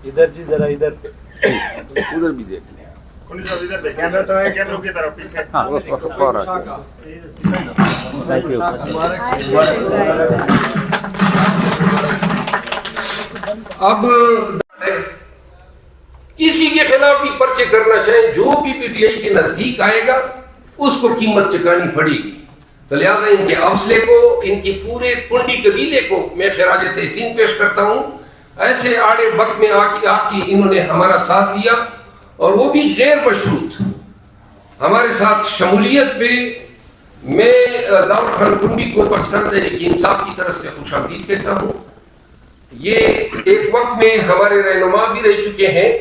ادھر جی ذرا ادھر ادھر بھی دیکھ لیں. ہاں بس بس فوراً. Thank you. اب کسی کے خلاف بھی پرچے کرنا چاہیں، جو بھی پی ٹی آئی کے نزدیک آئے گا اس کو قیمت چکانی پڑے گی. تو لہٰذا ان کے حوصلے کو، ان کے پورے کنڈی قبیلے کو میں خراج تحسین پیش کرتا ہوں. ایسے آڑے وقت میں آ کے انہوں نے ہمارا ساتھ دیا، اور وہ بھی غیر مشروط ہمارے ساتھ شمولیت پہ. میں داؤد خان کنڈی کو پاکستان تحریک انصاف کی طرف سے خوش آمدید کہتا ہوں. یہ ایک وقت میں ہمارے رہنما بھی رہ چکے ہیں.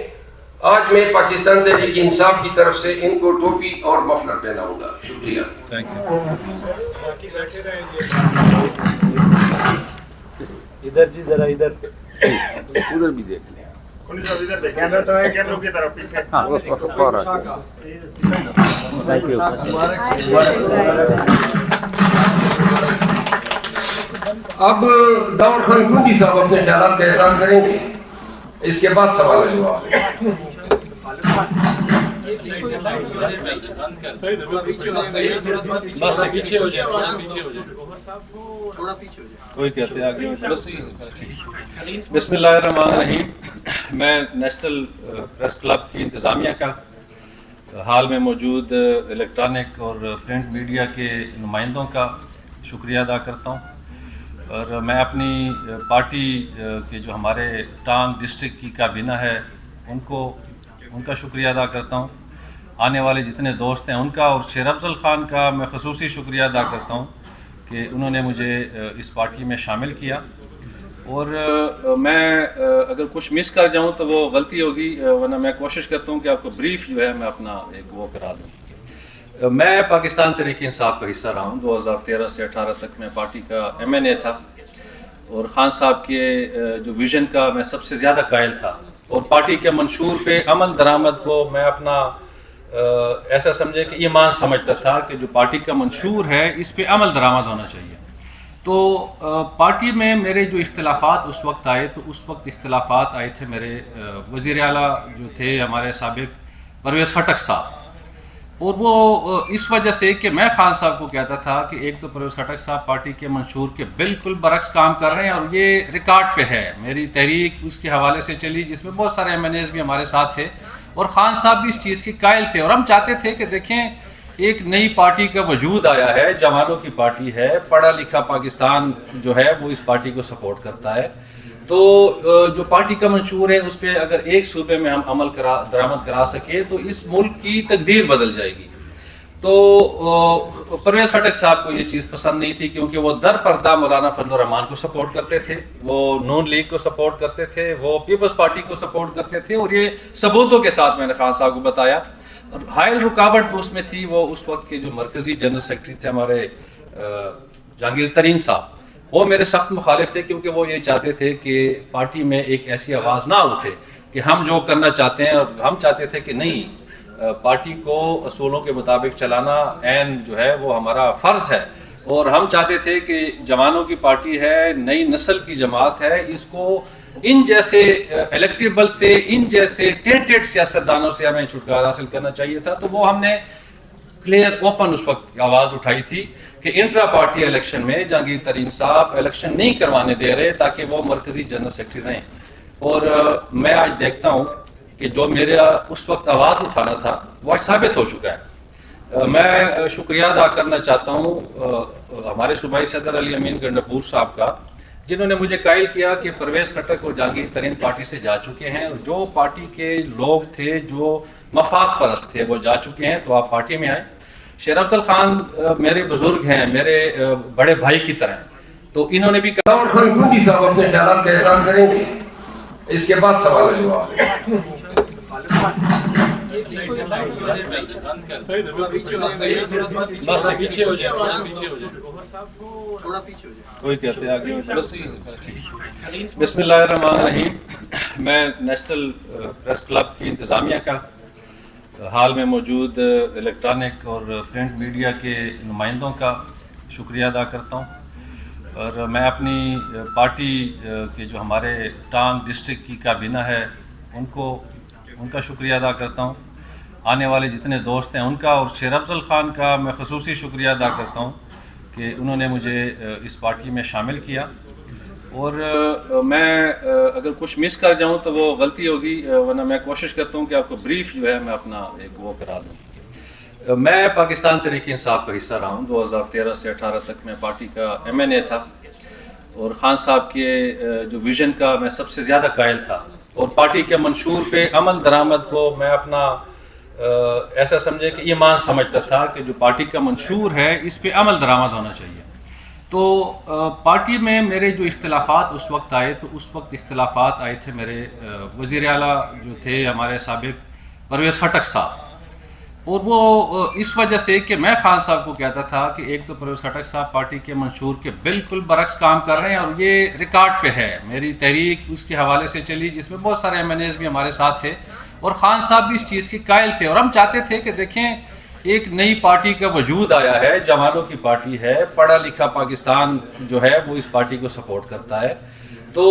آج میں پاکستان تحریک انصاف کی طرف سے ان کو ٹوپی اور مفلر پہناؤں گا. شکریہ. ادھر جی ذرا ادھر ادھر بھی دیکھ لیں. ہاں بس بس فوراً. Thank you. اب داؤد خان کنڈی صاحب اپنے خیالات کا اعلان کریں گے، اس کے بعد سوال و جواب. بسم اللہ الرحمن الرحیم. میں نیشنل پریس کلب کی انتظامیہ کا حال میں موجود الیکٹرانک اور پرنٹ میڈیا کے نمائندوں کا شکریہ ادا کرتا ہوں، اور میں اپنی پارٹی کے جو ہمارے ٹانگ ڈسٹرکٹ کی کابینہ ہے ان کا شکریہ ادا کرتا ہوں. آنے والے جتنے دوست ہیں ان کا، اور شیر افضل خان کا میں خصوصی شکریہ ادا کرتا ہوں کہ انہوں نے مجھے اس پارٹی میں شامل کیا. اور میں اگر کچھ مس کر جاؤں تو وہ غلطی ہوگی، ورنہ میں کوشش کرتا ہوں کہ آپ کو بریف جو ہے میں اپنا ایک وہ کرا دوں. میں پاکستان تحریک انصاف کا حصہ رہا ہوں. 2013 سے 18 تک میں پارٹی کا MNA تھا، اور خان صاحب کے جو ویژن کا میں سب سے زیادہ قائل تھا، اور پارٹی کے منشور پہ عمل درآمد کو میں اپنا ایسا سمجھے کہ ایمان سمجھتا تھا کہ جو پارٹی کا منشور ہے اس پہ عمل درآمد ہونا چاہیے. تو پارٹی میں میرے جو اختلافات اس وقت آئے، تو اس وقت اختلافات آئے تھے میرے وزیر اعلیٰ جو تھے ہمارے سابق پرویز خٹک صاحب. اور وہ اس وجہ سے کہ میں خان صاحب کو کہتا تھا کہ ایک تو پرویز خٹک صاحب پارٹی کے منشور کے بالکل برعکس کام کر رہے ہیں، اور یہ ریکارڈ پہ ہے. میری تحریک اس کے حوالے سے چلی جس میں بہت سارے MNAs بھی ہمارے ساتھ تھے، اور خان صاحب بھی اس چیز کے قائل تھے. اور ہم چاہتے تھے کہ دیکھیں ایک نئی پارٹی کا وجود آیا ہے، جوانوں کی پارٹی ہے، پڑھا لکھا پاکستان جو ہے وہ اس پارٹی کو سپورٹ کرتا ہے. تو جو پارٹی کا منشور ہے اس پہ اگر ایک صوبے میں ہم عمل درآمد کرا سکے تو اس ملک کی تقدیر بدل جائے گی. تو پرویز خٹک صاحب کو یہ چیز پسند نہیں تھی، کیونکہ وہ در پردہ مولانا فضل الرحمان کو سپورٹ کرتے تھے، وہ نون لیگ کو سپورٹ کرتے تھے، وہ پیپلز پارٹی کو سپورٹ کرتے تھے. اور یہ ثبوتوں کے ساتھ میں نے خان صاحب کو بتایا. اور حائل رکاوٹ اس میں تھی، وہ اس وقت کے جو مرکزی جنرل سیکرٹری تھے ہمارے جہانگیر ترین صاحب، وہ میرے سخت مخالف تھے، کیونکہ وہ یہ چاہتے تھے کہ پارٹی میں ایک ایسی آواز نہ اٹھے کہ ہم جو کرنا چاہتے ہیں. اور ہم چاہتے تھے کہ نہیں، پارٹی کو اصولوں کے مطابق چلانا عین جو ہے وہ ہمارا فرض ہے. اور ہم چاہتے تھے کہ جوانوں کی پارٹی ہے، نئی نسل کی جماعت ہے، اس کو ان جیسے الیکٹیبل سے، ان جیسے ٹینٹڈ سیاستدانوں سے ہمیں چھٹکارا حاصل کرنا چاہیے تھا. تو وہ ہم نے کلیئر اوپن اس وقت آواز اٹھائی تھی کہ انٹرا پارٹی الیکشن میں جہانگیر ترین صاحب الیکشن نہیں کروانے دے رہے تاکہ وہ مرکزی جنرل سیکرٹری رہیں. اور میں آج دیکھتا ہوں کہ جو میرا اس وقت آواز اٹھانا تھا وہ آج ثابت ہو چکا ہے. میں شکریہ ادا کرنا چاہتا ہوں ہمارے صوبائی صدر علی امین گنڈپور صاحب کا، جنہوں نے مجھے قائل کیا کہ پرویز خٹک اور جہانگیر ترین پارٹی سے جا چکے ہیں، اور جو پارٹی کے لوگ تھے جو مفاد پرست تھے وہ جا چکے ہیں، تو آپ پارٹی میں آئیں. شیر افضل خان میرے بزرگ ہیں، میرے بڑے بھائی کی طرح ہیں، تو انہوں نے بھی کہا. داؤد خان کنڈی صاحب اپنے خیالات کا اعلان کریں گے، اس کے بعد سوال و جواب. بسم اللہ الرحمن الرحیم. میں نیشنل پریس کلب کی انتظامیہ کا حال میں موجود الیکٹرانک اور پرنٹ میڈیا کے نمائندوں کا شکریہ ادا کرتا ہوں، اور میں اپنی پارٹی کے جو ہمارے ٹانگ ڈسٹرکٹ کی کابینہ ہے ان کا شکریہ ادا کرتا ہوں. آنے والے جتنے دوست ہیں ان کا، اور شیر افضل خان کا میں خصوصی شکریہ ادا کرتا ہوں کہ انہوں نے مجھے اس پارٹی میں شامل کیا. اور میں اگر کچھ مس کر جاؤں تو وہ غلطی ہوگی، ورنہ میں کوشش کرتا ہوں کہ آپ کو بریف جو ہے میں اپنا ایک وہ کرا دوں. میں پاکستان تحریک انصاف کا حصہ رہا ہوں. 2013 سے 18 تک میں پارٹی کا MNA تھا، اور خان صاحب کے جو ویژن کا میں سب سے زیادہ قائل تھا، اور پارٹی کے منشور پہ عمل درآمد کو میں اپنا ایسا سمجھے کہ ایمان سمجھتا تھا کہ جو پارٹی کا منشور ہے اس پہ عمل درآمد ہونا چاہیے. تو پارٹی میں میرے جو اختلافات اس وقت آئے، تو اس وقت اختلافات آئے تھے میرے وزیر اعلیٰ جو تھے ہمارے سابق پرویز خٹک صاحب. اور وہ اس وجہ سے کہ میں خان صاحب کو کہتا تھا کہ ایک تو پرویز خٹک صاحب پارٹی کے منشور کے بالکل برعکس کام کر رہے ہیں، اور یہ ریکارڈ پہ ہے. میری تحریک اس کے حوالے سے چلی جس میں بہت سارے MNAs بھی ہمارے ساتھ تھے، اور خان صاحب بھی اس چیز کے قائل تھے. اور ہم چاہتے تھے کہ دیکھیں ایک نئی پارٹی کا وجود آیا ہے، جوانوں کی پارٹی ہے، پڑھا لکھا پاکستان جو ہے وہ اس پارٹی کو سپورٹ کرتا ہے. تو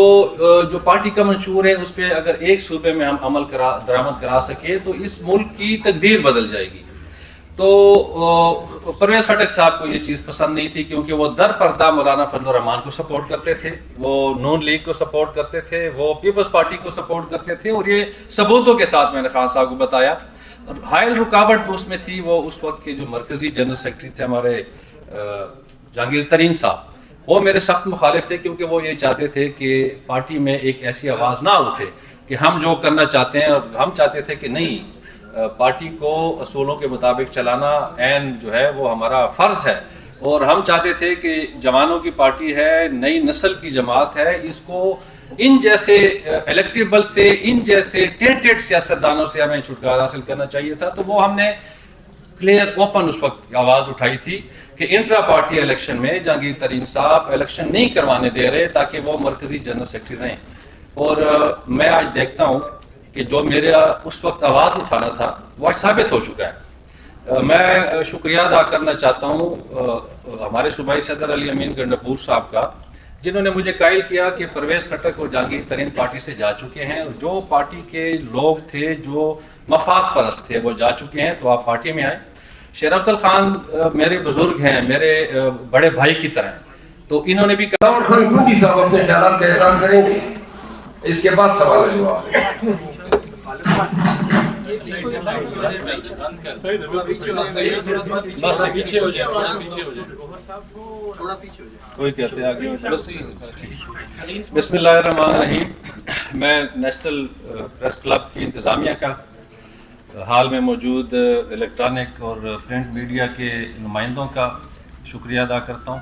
جو پارٹی کا منشور ہے اس پہ اگر ایک صوبے میں ہم عمل درآمد کرا سکے تو اس ملک کی تقدیر بدل جائے گی. تو پرویز خٹک صاحب کو یہ چیز پسند نہیں تھی، کیونکہ وہ در پردہ مولانا فضل الرحمان کو سپورٹ کرتے تھے، وہ نون لیگ کو سپورٹ کرتے تھے، وہ پیپلز پارٹی کو سپورٹ کرتے تھے. اور یہ ثبوتوں کے ساتھ میں نے خان صاحب کو بتایا. اور حائل رکاوٹ اس میں تھی، وہ اس وقت کے جو مرکزی جنرل سیکرٹری تھے ہمارے جہانگیر ترین صاحب، وہ میرے سخت مخالف تھے، کیونکہ وہ یہ چاہتے تھے کہ پارٹی میں ایک ایسی آواز نہ اٹھے کہ ہم جو کرنا چاہتے ہیں. اور ہم چاہتے تھے کہ نہیں، پارٹی کو اصولوں کے مطابق چلانا عین جو ہے وہ ہمارا فرض ہے. اور ہم چاہتے تھے کہ جوانوں کی پارٹی ہے، نئی نسل کی جماعت ہے، اس کو ان جیسے الیکٹیبل سے، ان جیسے ٹینٹڈ سیاستدانوں سے ہمیں چھٹکارا حاصل کرنا چاہیے تھا. تو وہ ہم نے کلیئر اوپن اس وقت آواز اٹھائی تھی کہ انٹرا پارٹی الیکشن میں جہانگیر ترین صاحب الیکشن نہیں کروانے دے رہے تاکہ وہ مرکزی جنرل سیکرٹری رہیں. اور میں آج دیکھتا ہوں کہ جو میرا اس وقت آواز اٹھانا تھا وہ آج ثابت ہو چکا ہے. میں شکریہ ادا کرنا چاہتا ہوں ہمارے صوبائی صدر علی امین گنڈپور صاحب کا، جنہوں نے مجھے قائل کیا کہ پرویز خٹک اور جہانگیر ترین پارٹی سے جا چکے ہیں، اور جو پارٹی کے لوگ تھے جو مفاد پرست تھے وہ جا چکے ہیں، تو آپ پارٹی میں آئیں. شیر افضل خان میرے بزرگ ہیں، میرے بڑے بھائی کی طرح، تو انہوں نے بھی کہا. اور خان کنڈی صاحب اپنے خیالات کا اعلان کریں گے، اس کے بعد سوال ہے جواب. بسم اللہ الرحمن الرحیم. میں نیشنل پریس کلب کی انتظامیہ کا، حال میں موجود الیکٹرانک اور پرنٹ میڈیا کے نمائندوں کا شکریہ ادا کرتا ہوں.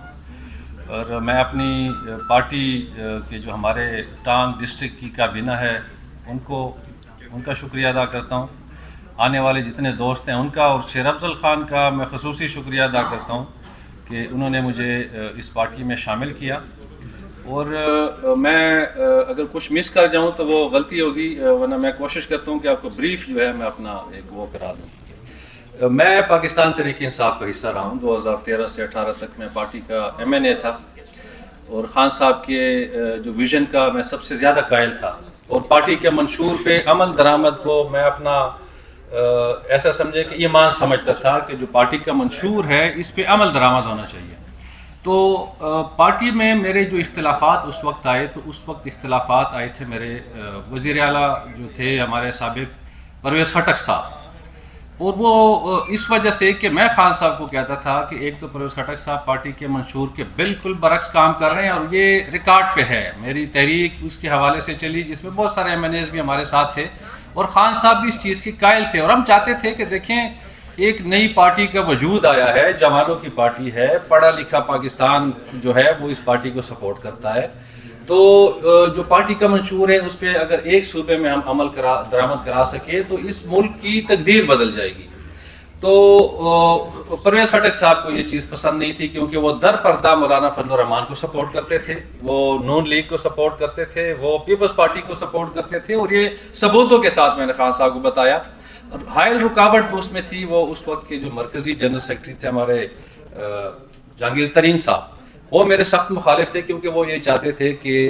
اور میں اپنی پارٹی کے جو ہمارے ٹانگ ڈسٹرکٹ کی کابینہ ہے ان کا شکریہ ادا کرتا ہوں. آنے والے جتنے دوست ہیں ان کا، اور شیر افضل خان کا میں خصوصی شکریہ ادا کرتا ہوں کہ انہوں نے مجھے اس پارٹی میں شامل کیا. اور میں اگر کچھ مس کر جاؤں تو وہ غلطی ہوگی، ورنہ میں کوشش کرتا ہوں کہ آپ کو بریف جو ہے میں اپنا ایک وہ کرا دوں. میں پاکستان تحریک انصاف کا حصہ رہا ہوں. 2013 سے 18 تک میں پارٹی کا MNA تھا، اور خان صاحب کے جو ویژن کا میں سب سے زیادہ قائل تھا، اور پارٹی کے منشور پہ عمل درآمد کو میں اپنا ایسا سمجھے کہ ایمان سمجھتا تھا کہ جو پارٹی کا منشور ہے اس پہ عمل درآمد ہونا چاہیے. تو پارٹی میں میرے جو اختلافات اس وقت آئے، تو اس وقت اختلافات آئے تھے میرے وزیر اعلیٰ جو تھے ہمارے سابق پرویز خٹک صاحب. اور وہ اس وجہ سے کہ میں خان صاحب کو کہتا تھا کہ ایک تو پرویز خٹک صاحب پارٹی کے منشور کے بالکل برعکس کام کر رہے ہیں، اور یہ ریکارڈ پہ ہے. میری تحریک اس کے حوالے سے چلی جس میں بہت سارے MNAs بھی ہمارے ساتھ تھے، اور خان صاحب بھی اس چیز کے قائل تھے. اور ہم چاہتے تھے کہ دیکھیں ایک نئی پارٹی کا وجود آیا ہے، جوانوں کی پارٹی ہے، پڑھا لکھا پاکستان جو ہے وہ اس پارٹی کو سپورٹ کرتا ہے. تو جو پارٹی کا منشور ہے اس پہ اگر ایک صوبے میں ہم عمل درآمد کرا سکے تو اس ملک کی تقدیر بدل جائے گی. تو پرویز خٹک صاحب کو یہ چیز پسند نہیں تھی، کیونکہ وہ در پردہ مولانا فضل الرحمان کو سپورٹ کرتے تھے، وہ نون لیگ کو سپورٹ کرتے تھے، وہ پیپلز پارٹی کو سپورٹ کرتے تھے. اور یہ ثبوتوں کے ساتھ میں نے خان صاحب کو بتایا. اور حائل رکاوٹ اس میں تھی، وہ اس وقت کے جو مرکزی جنرل سیکرٹری تھے ہمارے جہانگیر ترین صاحب، وہ میرے سخت مخالف تھے، کیونکہ وہ یہ چاہتے تھے کہ